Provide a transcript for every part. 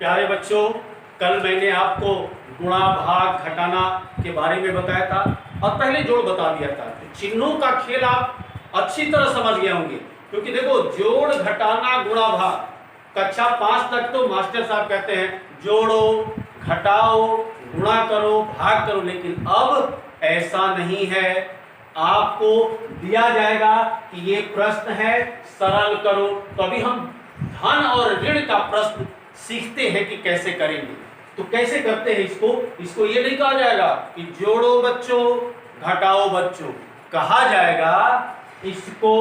प्यारे बच्चों, कल मैंने आपको गुणा भाग घटाना के बारे में बताया था और पहले जोड़ बता दिया था। तो चिन्हों का खेल आप अच्छी तरह समझ गए होंगे, क्योंकि देखो जोड़ घटाना गुणा भाग कक्षा 5 तक तो मास्टर साहब कहते हैं जोड़ो घटाओ गुणा करो भाग करो, लेकिन अब ऐसा नहीं है। आपको दिया जाएगा कि ये प्रश्न है, सरल करो। तो अभी हम धन और ऋण का प्रश्न सीखते हैं कि कैसे करेंगे। तो कैसे करते हैं इसको ये नहीं कहा जाएगा कि जोड़ो बच्चों घटाओ बच्चों, कहा जाएगा इसको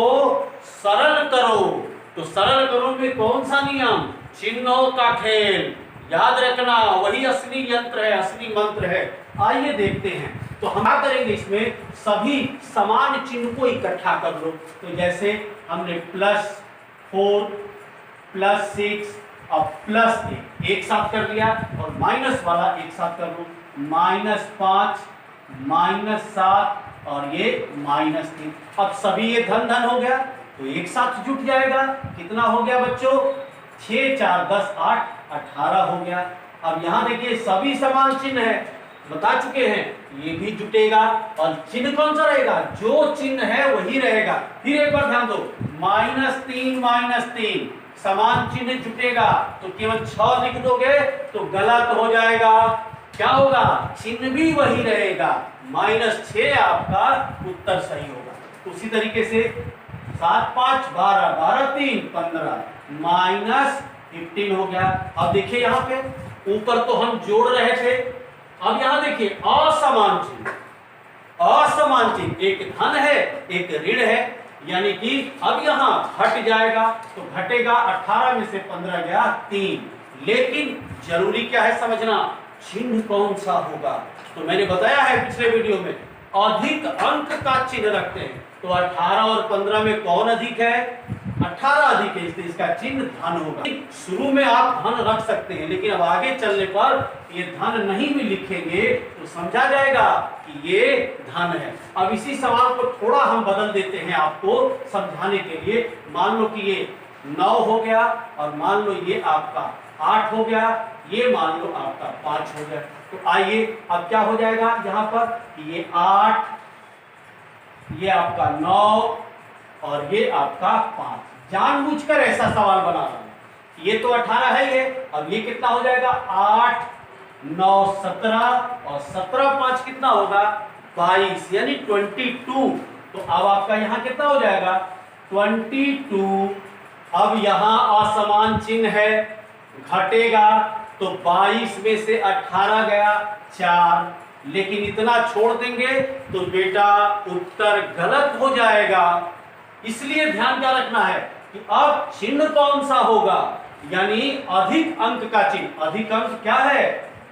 सरल करो। तो सरल करो में कौन सा नियम? चिन्हों का खेल याद रखना, वही असली यंत्र है, असली मंत्र है। आइए देखते हैं। तो हम क्या करेंगे, इसमें सभी समान चिन्ह को इकट्ठा कर लो। तो जैसे हमने +4 +6 और +1 एक साथ कर लिया, और माइनस वाला एक साथ कर लो, -5 -7 और ये -3। अब सभी ये धन धन हो गया तो एक साथ जुट जाएगा। कितना हो गया बच्चों? 6 4 10 8 18 हो गया। अब यहाँ देखिए सभी समान चिन्ह है, बता चुके हैं, ये भी जुटेगा। और चिन्ह कौन सा रहेगा? जो चिन्ह है वही रहेगा। फिर एक बार ध्यान दो, -3 समान चिन्ह जुटेगा तो केवल 6 लिख दोगे तो गलत हो जाएगा। क्या होगा? चिन्ह भी वही रहेगा, -6 आपका उत्तर सही होगा। तो उसी तरीके से 7 5 12 12 3 15 -15 हो गया। अब देखिए यहाँ पे ऊपर तो हम जोड़ रहे थे, अब यहां देखिए असमान चिन्ह, एक धन है एक ऋण है, यानी कि अब यहां घट जाएगा। तो घटेगा 18 में से 15 गया 3। लेकिन जरूरी क्या है समझना, चिन्ह कौन सा होगा? तो मैंने बताया है पिछले वीडियो में, अधिक अंक का चिन्ह रखते हैं। तो 18 और 15 में कौन अधिक है? 18 अधिक है, इसलिए इसका चिन्ह धन होगा। शुरू में आप धन रख सकते हैं, लेकिन अब आगे चलने पर ये धन नहीं भी लिखेंगे तो समझा जाएगा कि ये धन है। अब इसी सवाल को थोड़ा हम बदल देते हैं आपको समझाने के लिए। मान लो कि ये 9 हो गया, और मान लो ये आपका 8 हो गया, ये मान लो आपका 5 हो गया। तो आइए अब क्या हो जाएगा यहाँ पर कि ये 8, ये आपका 9 और ये आपका 5। जानबूझकर ऐसा सवाल बना रहा हूं। ये तो 18 है ये, अब ये कितना हो जाएगा? 8 9 17 और 17 5 कितना होगा? 22, यानी 22। तो अब आपका यहाँ कितना हो जाएगा? 22। अब यहाँ असमान चिन्ह है, घटेगा तो 22 में से 18 गया 4, लेकिन इतना छोड़ देंगे तो बेटा उत्तर गलत हो जाएगा। इसलिए ध्यान क्या रखना है कि अब चिन्ह कौन सा होगा, यानी अधिक अंक का चिन्ह। अधिक अंक क्या है?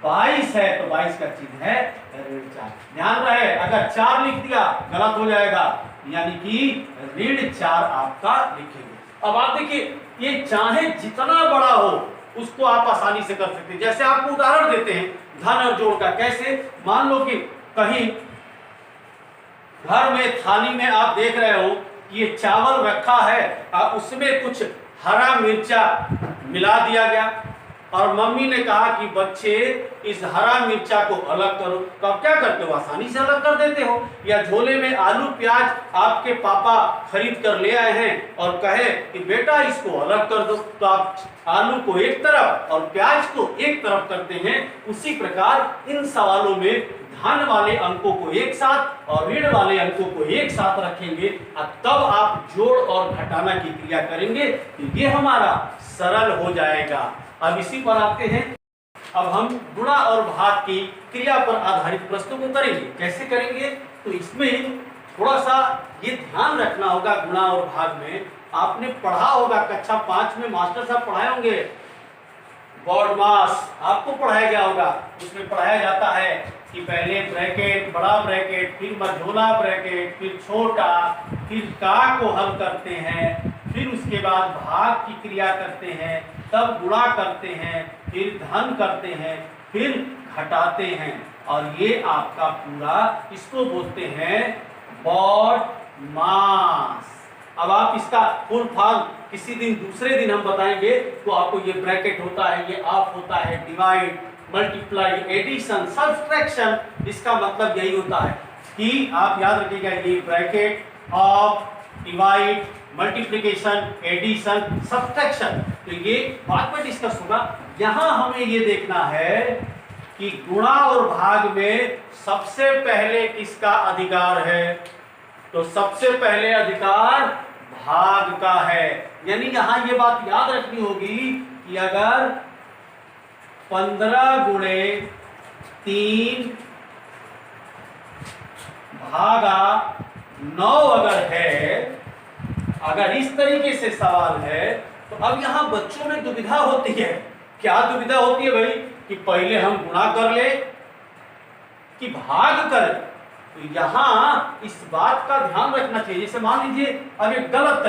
22 है, तो 22 का चिन्ह है ऋण 4। ध्यान रहे, अगर 4 लिख दिया गलत हो जाएगा, यानी कि ऋण 4 आपका लिखेंगे। अब आप देखिए, ये चाहे जितना बड़ा हो उसको आप आसानी से कर सकते हैं। जैसे आपको उदाहरण देते हैं धन और जोड़ का। कैसे? मान लो कि कहीं घर में थाली में आप देख रहे हो ये चावल रखा है, उसमें कुछ हरा मिर्चा मिला दिया गया, और मम्मी ने कहा कि बच्चे इस हरा मिर्चा को अलग करो। तो आप क्या करते हो? आसानी से अलग कर देते हो। या झोले में आलू प्याज आपके पापा खरीद कर ले आए हैं और कहे कि बेटा इसको अलग कर दो, तो आप आलू को एक तरफ और प्याज को एक तरफ करते हैं। उसी प्रकार इन सवालों में धन वाले अंकों को एक साथ और ऋण वाले अंकों को एक साथ रखेंगे, और तब आप जोड़ और घटाना की क्रिया करेंगे तो ये हमारा सरल हो जाएगा। अब इसी पर आते हैं। अब हम गुणा और भाग की क्रिया पर आधारित प्रश्नों को करेंगे। कैसे करेंगे? तो इसमें थोड़ा सा ये ध्यान रखना होगा। गुणा और भाग में आपने पढ़ा होगा, कक्षा 5 में मास्टर साहब पढ़ाए होंगे, बॉड मास आपको पढ़ाया गया होगा। उसमें पढ़ाया जाता है कि पहले ब्रैकेट, बड़ा ब्रैकेट, फिर मझोला ब्रैकेट, फिर छोटा, फिर का को हल करते हैं, फिर उसके बाद भाग की क्रिया करते हैं, तब गुणा करते हैं, फिर धन करते हैं, फिर घटाते हैं, और ये आपका पूरा इसको बोलते हैं बॉड मास। अब आप इसका फुल फॉर्म किसी दिन दूसरे दिन हम बताएंगे तो आपको ये ब्रैकेट होता है, ये ऑफ होता है, डिवाइड, मल्टीप्लाई, एडिशन, सब्ट्रैक्शन, इसका मतलब यही होता है कि आप याद रखिएगा ये bracket, of, divide, multiplication, addition, subtraction, तो ये बाद में डिस्कस होगा। यहां हमें ये देखना है कि गुणा और भाग में सबसे पहले किसका अधिकार है, तो सबसे पहले अधिकार भाग का है। यानी यहां ये बात याद रखनी होगी कि अगर 15 गुणे 3 भागा 9 अगर है, अगर इस तरीके से सवाल है, तो अब यहां बच्चों में दुविधा होती है। क्या दुविधा होती है भाई कि पहले हम गुणा कर ले कि भाग करें। तो यहां इस बात का ध्यान रखना चाहिए। जैसे मान लीजिए अब एक गलत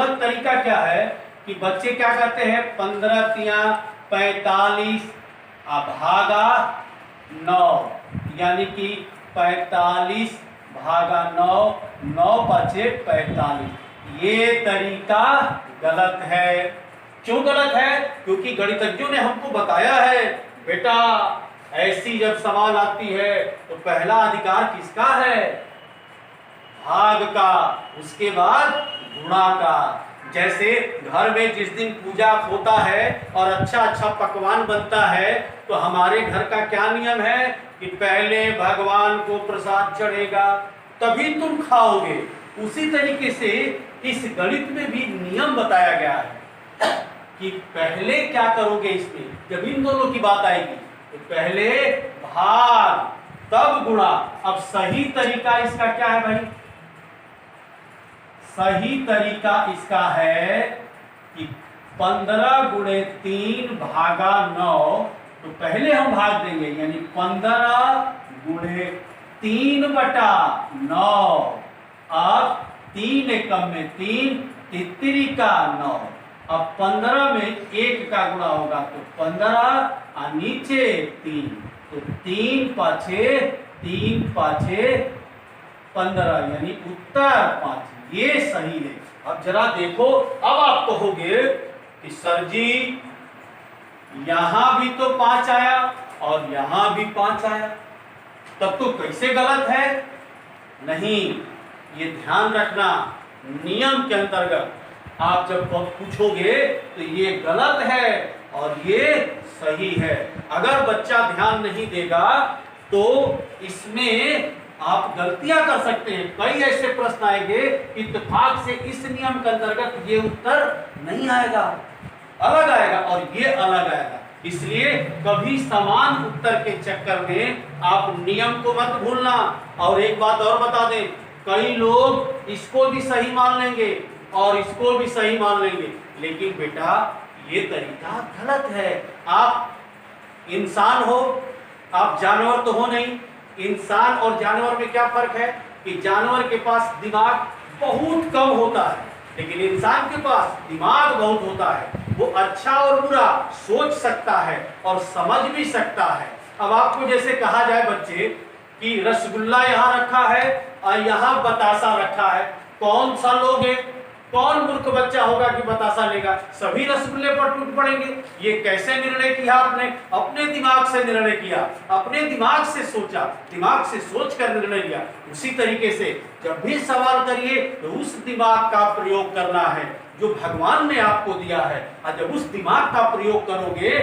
तरीका क्या है कि बच्चे क्या करते हैं, 15 तिया 45 भागा 9, यानी कि 45 भागा 9, 9 बचे 45। ये तरीका गलत है। क्यों गलत है? क्योंकि गणितज्ञों ने हमको बताया है बेटा ऐसी जब सवाल आती है तो पहला अधिकार किसका है, भाग का, उसके बाद गुणा का। जैसे घर में जिस दिन पूजा होता है और अच्छा अच्छा पकवान बनता है तो हमारे घर का क्या नियम है कि पहले भगवान को प्रसाद चढ़ेगा तभी तुम खाओगे। उसी तरीके से इस गणित में भी नियम बताया गया है कि पहले क्या करोगे इसमें, जब इन दोनों की बात आएगी तो पहले भाग तब गुणा। अब सही तरीका इसका क्या है भाई, सही तरीका इसका है कि 15 गुणे 3 भागा 9, तो पहले हम भाग देंगे, यानी 15 गुणे 3 बटा 9। अब 3 एकम में 3, तितरी का 9। अब 15 में 1 का गुणा होगा तो 15 और नीचे 3, तो 3 पाछे 15, यानी उत्तर 5। ये सही है। अब जरा देखो, अब आप कहोगे कि सर जी यहां भी तो 5 आया और यहां भी 5 आया, तब तो कैसे गलत है? नहीं, ये ध्यान रखना, नियम के अंतर्गत आप जब पूछोगे तो ये गलत है और ये सही है। अगर बच्चा ध्यान नहीं देगा तो इसमें आप गलतियां कर सकते हैं। कई ऐसे प्रश्न आएंगे इत्तेफाक से इस नियम के अंतर्गत ये उत्तर नहीं आएगा, अलग आएगा और ये अलग आएगा। इसलिए कभी समान उत्तर के चक्कर में आप नियम को मत भूलना। और एक बात और बता दें, कई लोग इसको भी सही मान लेंगे और इसको भी सही मान लेंगे, लेकिन बेटा ये तरीका गलत है। आप इंसान हो, आप जानवर तो हो नहीं। इंसान और जानवर में क्या फर्क है कि जानवर के पास दिमाग बहुत कम होता है, लेकिन इंसान के पास दिमाग बहुत होता है। वो अच्छा और बुरा सोच सकता है और समझ भी सकता है। अब आपको जैसे कहा जाए बच्चे कि रसगुल्ला यहाँ रखा है और यहाँ बतासा रखा है, कौन सा लोगे? कौन मूर्ख बच्चा होगा कि बतासा लेगा? सभी रसगुल्ले पर टूट पड़ेंगे। ये कैसे निर्णय किया आपने? अपने दिमाग से निर्णय किया, अपने दिमाग से सोचा, दिमाग से सोच कर निर्णय लिया। उसी तरीके से जब भी सवाल करिए तो उस दिमाग का प्रयोग करना है जो भगवान ने आपको दिया है। और जब उस दिमाग का प्रयोग करोगे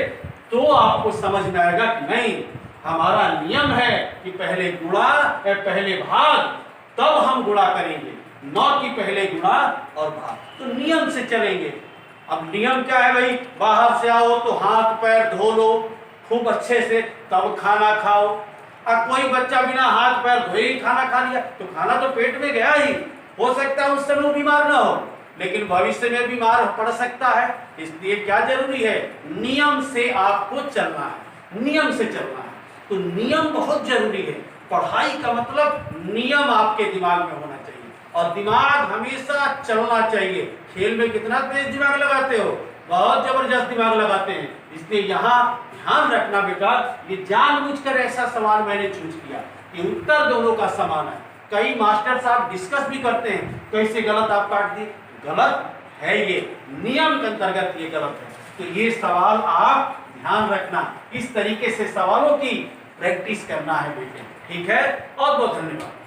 तो आपको समझ में आएगा कि नहीं, हमारा नियम है कि पहले गुणा या पहले भाग, तब हम गुणा करेंगे, न कि पहले गुणा और भाग। तो नियम से चलेंगे। अब नियम क्या है भाई? बाहर से आओ तो हाथ पैर धो लो खूब अच्छे से, तब खाना खाओ। अब कोई बच्चा बिना हाथ पैर धोए ही खाना खा लिया तो खाना तो पेट में गया ही, हो सकता है उस समय वो बीमार ना हो, लेकिन भविष्य में बीमार पड़ सकता है। इसलिए क्या जरूरी है? नियम से आपको चलना है, नियम से चलना है। तो नियम बहुत जरूरी है। पढ़ाई का मतलब नियम आपके दिमाग में होना चाहिए और दिमाग हमेशा चलना चाहिए। खेल में कितना तेज दिमाग लगाते हो? बहुत जबरदस्त दिमाग लगाते हैं। इसलिए यहाँ ध्यान रखना बेटा, ये जानबूझकर ऐसा सवाल मैंने चूज किया कि उत्तर दोनों का समान है। कई मास्टर साहब डिस्कस भी करते हैं कैसे गलत आप काट दिए? गलत है, ये नियम के अंतर्गत ये गलत है। तो ये सवाल आप ध्यान रखना, इस तरीके से सवालों की प्रैक्टिस करना है बेटे। ठीक है, और बहुत धन्यवाद।